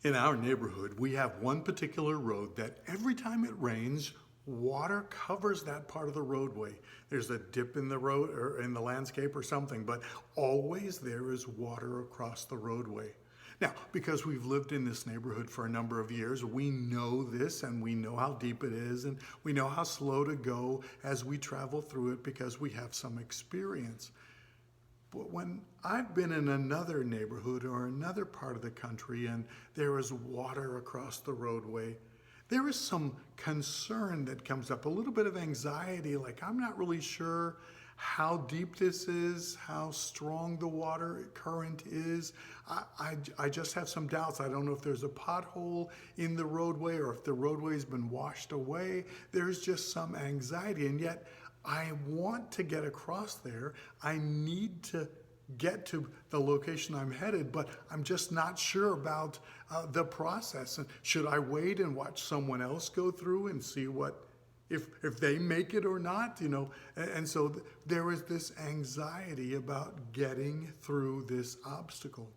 In our neighborhood, we have one particular road that every time it rains, water covers that part of the roadway. There's a dip in the road or in the landscape or something, but always there is water across the roadway. Now, because we've lived in this neighborhood for a number of years, we know this and we know how deep it is and we know how slow to go as we travel through it because we have some experience. But when I've been in another neighborhood or another part of the country and there is water across the roadway, there is some concern that comes up, a little bit of anxiety, like I'm not really sure how deep this is, how strong the water current is. I just have some doubts. I don't know if there's a pothole in the roadway or if the roadway's been washed away. There's just some anxiety, and yet I want to get across there. I need to get to the location I'm headed, but I'm just not sure about the process. And should I wait and watch someone else go through and see what if they make it or not? And so there is this anxiety about getting through this obstacle.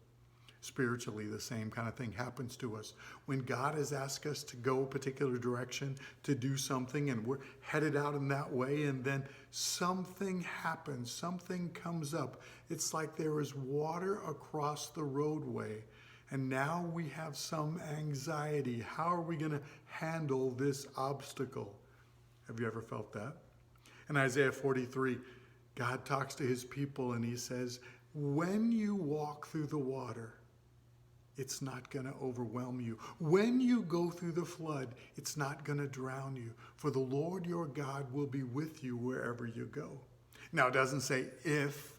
Spiritually, the same kind of thing happens to us. When God has asked us to go a particular direction, to do something, and we're headed out in that way, and then something happens, something comes up. It's like there is water across the roadway, and now we have some anxiety. How are we going to handle this obstacle? Have you ever felt that? In Isaiah 43, God talks to his people, and he says, when you walk through the water, it's not going to overwhelm you. When you go through the flood, it's not going to drown you. For the Lord your God will be with you wherever you go. Now, it doesn't say if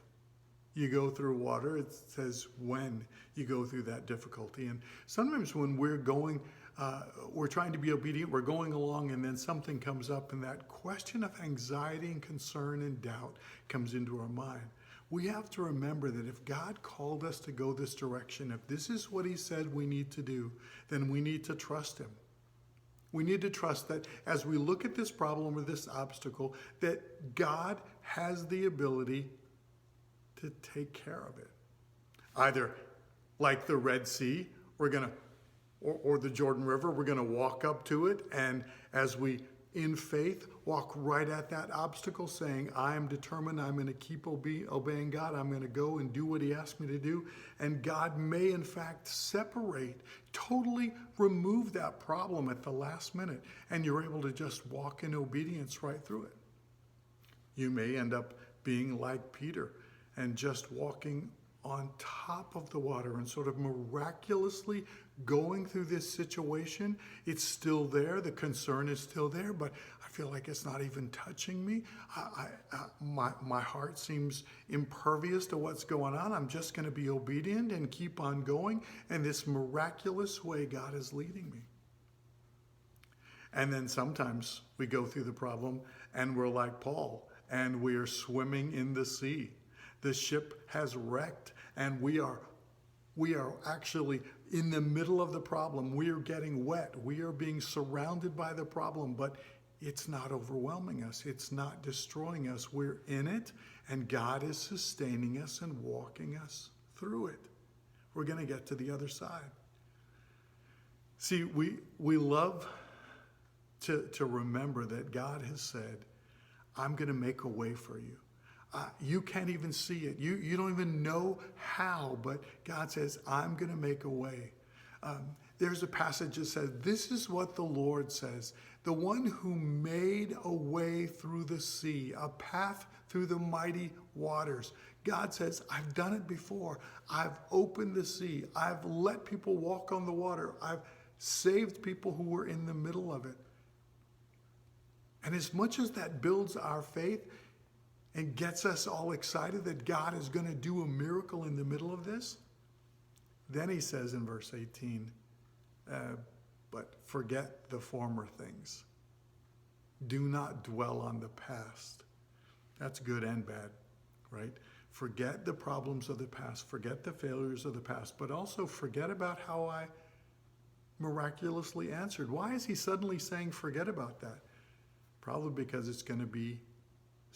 you go through water. It says when you go through that difficulty. And sometimes when we're trying to be obedient, we're going along, and then something comes up, and that question of anxiety and concern and doubt comes into our mind. We have to remember that if God called us to go this direction, if this is what he said we need to do, then we need to trust him. We need to trust that as we look at this problem or this obstacle, that God has the ability to take care of it. Either like the Red Sea, or the Jordan River, we're going to walk up to it, and as we in faith walk right at that obstacle, saying, I am determined, I'm going to keep obeying God, I'm going to go and do what he asked me to do. And God may in fact separate, totally remove that problem at the last minute, and you're able to just walk in obedience right through it. You may end up being like Peter and just walking on top of the water and sort of miraculously going through this situation. It's still there. The concern is still there, but I feel like it's not even touching me. My heart seems impervious to what's going on. I'm just going to be obedient and keep on going. And this miraculous way God is leading me. And then sometimes we go through the problem and we're like Paul and we are swimming in the sea. The ship has wrecked and we are actually in the middle of the problem. We are getting wet. We are being surrounded by the problem, but it's not overwhelming us. It's not destroying us. We're in it, and God is sustaining us and walking us through it. We're going to get to the other side. See, we love to remember that God has said, I'm going to make a way for you. You can't even see it. You don't even know how, but God says, I'm going to make a way. There's a passage that says, this is what the Lord says, the one who made a way through the sea, a path through the mighty waters. God says, I've done it before. I've opened the sea. I've let people walk on the water. I've saved people who were in the middle of it. And as much as that builds our faith, and gets us all excited that God is going to do a miracle in the middle of this, then he says in verse 18, but forget the former things. Do not dwell on the past. That's good and bad, right? Forget the problems of the past. Forget the failures of the past, but also forget about how I miraculously answered. Why is he suddenly saying forget about that? Probably because it's going to be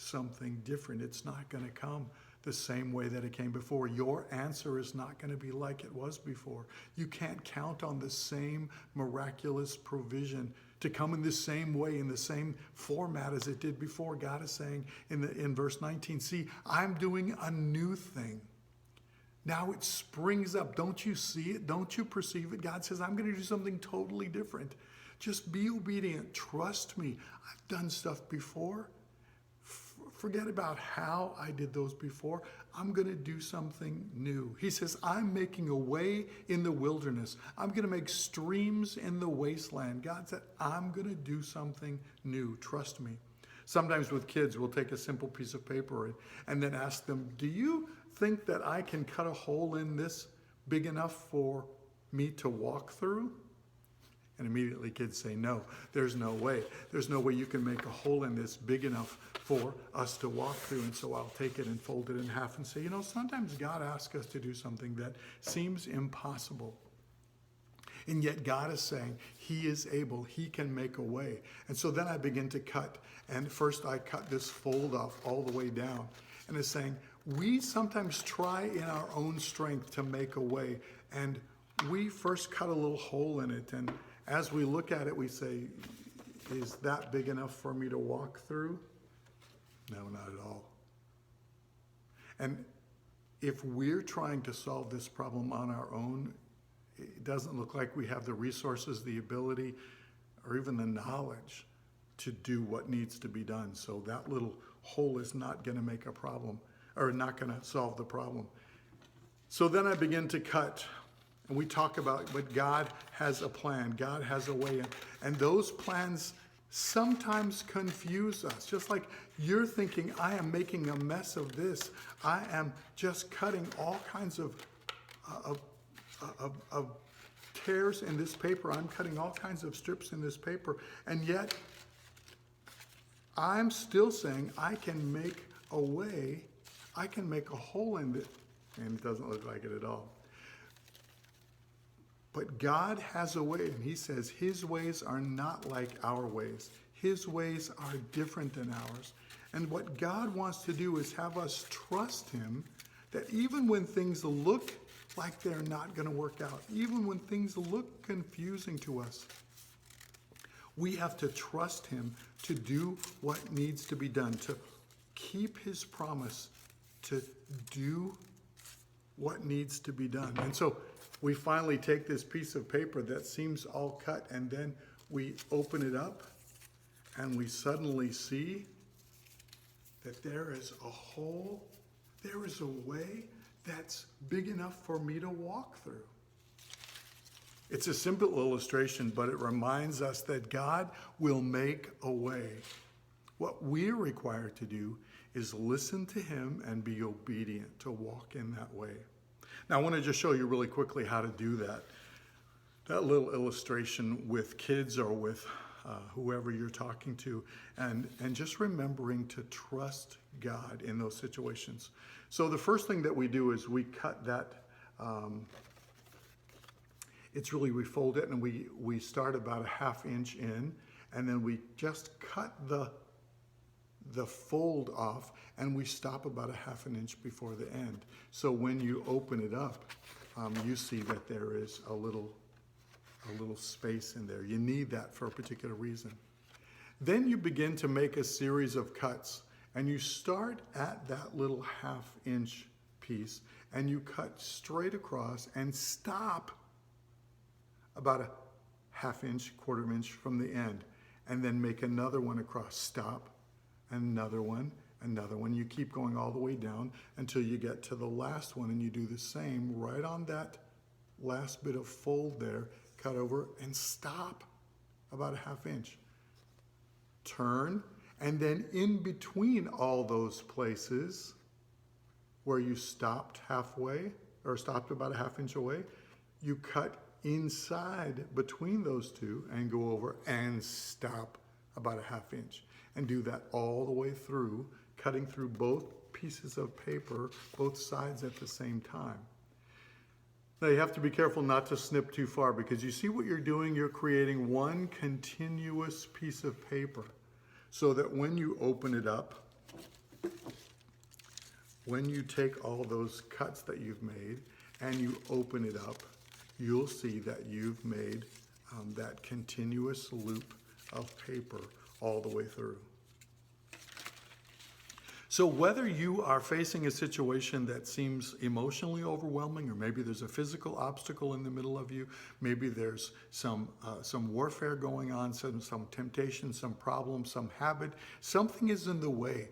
something different. It's not going to come the same way that it came before. Your answer is not going to be like it was before. You can't count on the same miraculous provision to come in the same way, in the same format as it did before. God is saying in verse 19, see, I'm doing a new thing. Now it springs up. Don't you see it? Don't you perceive it? God says, I'm going to do something totally different. Just be obedient. Trust me. I've done stuff before. Forget about how I did those before. I'm going to do something new. He says, I'm making a way in the wilderness. I'm going to make streams in the wasteland. God said, I'm going to do something new. Trust me. Sometimes with kids, we'll take a simple piece of paper and then ask them, do you think that I can cut a hole in this big enough for me to walk through? And immediately kids say, no, there's no way. There's no way you can make a hole in this big enough for us to walk through. And so I'll take it and fold it in half and say, sometimes God asks us to do something that seems impossible. And yet God is saying he is able, he can make a way. And so then I begin to cut. And first I cut this fold off all the way down. And it's saying, we sometimes try in our own strength to make a way. And we first cut a little hole in it. And as we look at it, we say, is that big enough for me to walk through? No, not at all. And if we're trying to solve this problem on our own, it doesn't look like we have the resources, the ability, or even the knowledge to do what needs to be done. So that little hole is not going to make a problem, or not going to solve the problem. So then I begin to cut. And we talk about, but God has a plan. God has a way. And those plans sometimes confuse us. Just like you're thinking, I am making a mess of this. I am just cutting all kinds of tears in this paper. I'm cutting all kinds of strips in this paper. And yet, I'm still saying I can make a way. I can make a hole in it. And it doesn't look like it at all. But God has a way, and he says his ways are not like our ways. His ways are different than ours. And what God wants to do is have us trust him, that even when things look like they're not going to work out, even when things look confusing to us, we have to trust him to do what needs to be done, to keep his promise, to do what needs to be done. And so we finally take this piece of paper that seems all cut, and then we open it up, and we suddenly see that there is a hole, there is a way that's big enough for me to walk through. It's a simple illustration, but it reminds us that God will make a way. What we're required to do is listen to him and be obedient to walk in that way. Now, I want to just show you really quickly how to do that. That little illustration with kids or with whoever you're talking to, and just remembering to trust God in those situations. So the first thing that we do is we cut that, we fold it, and we start about a 1/2 inch in, and then we just cut the fold off, and we stop about a 1/2 inch before the end. So when you open it up, you see that there is a little space in there. You need that for a particular reason. Then you begin to make a series of cuts, and you start at that little 1/2 inch piece, and you cut straight across and stop about a 1/2 inch, 1/4 inch from the end, and then make another one across, stop, another one. You keep going all the way down until you get to the last one, and you do the same right on that last bit of fold there, cut over and stop about a 1/2 inch. Turn, and then in between all those places where you stopped halfway, or stopped about a 1/2 inch away, you cut inside between those two and go over and stop about a 1/2 inch. And do that all the way through, cutting through both pieces of paper, both sides at the same time. Now you have to be careful not to snip too far, because you see what you're doing, you're creating one continuous piece of paper, so that when you open it up, when you take all those cuts that you've made and you open it up, you'll see that you've made that continuous loop of paper all the way through. So whether you are facing a situation that seems emotionally overwhelming, or maybe there's a physical obstacle in the middle of you, maybe there's some warfare going on, some temptation, some problem, some habit, something is in the way,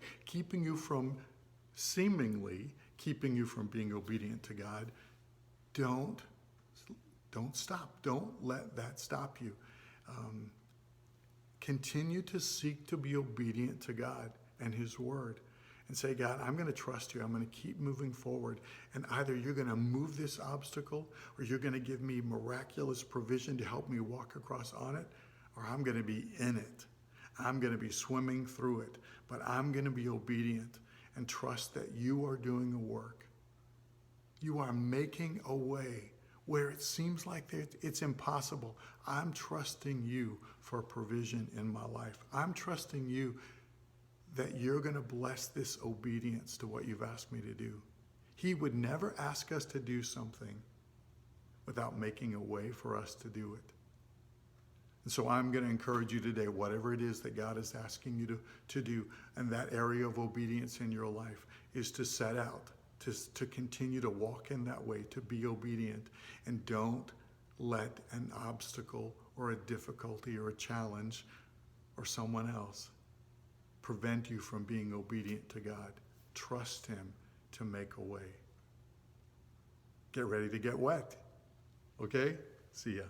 seemingly keeping you from being obedient to God. Don't stop. Don't let that stop you. Continue to seek to be obedient to God and His Word. And say, God, I'm going to trust you. I'm going to keep moving forward. And either you're going to move this obstacle, or you're going to give me miraculous provision to help me walk across on it, or I'm going to be in it. I'm going to be swimming through it. But I'm going to be obedient and trust that you are doing the work. You are making a way where it seems like it's impossible. I'm trusting you for provision in my life. I'm trusting you that you're going to bless this obedience to what you've asked me to do. He would never ask us to do something without making a way for us to do it. And so I'm going to encourage you today, whatever it is that God is asking you to do, and that area of obedience in your life is to set out, to continue to walk in that way, to be obedient, and don't let an obstacle or a difficulty or a challenge or someone else prevent you from being obedient to God. Trust Him to make a way. Get ready to get wet. Okay? See ya.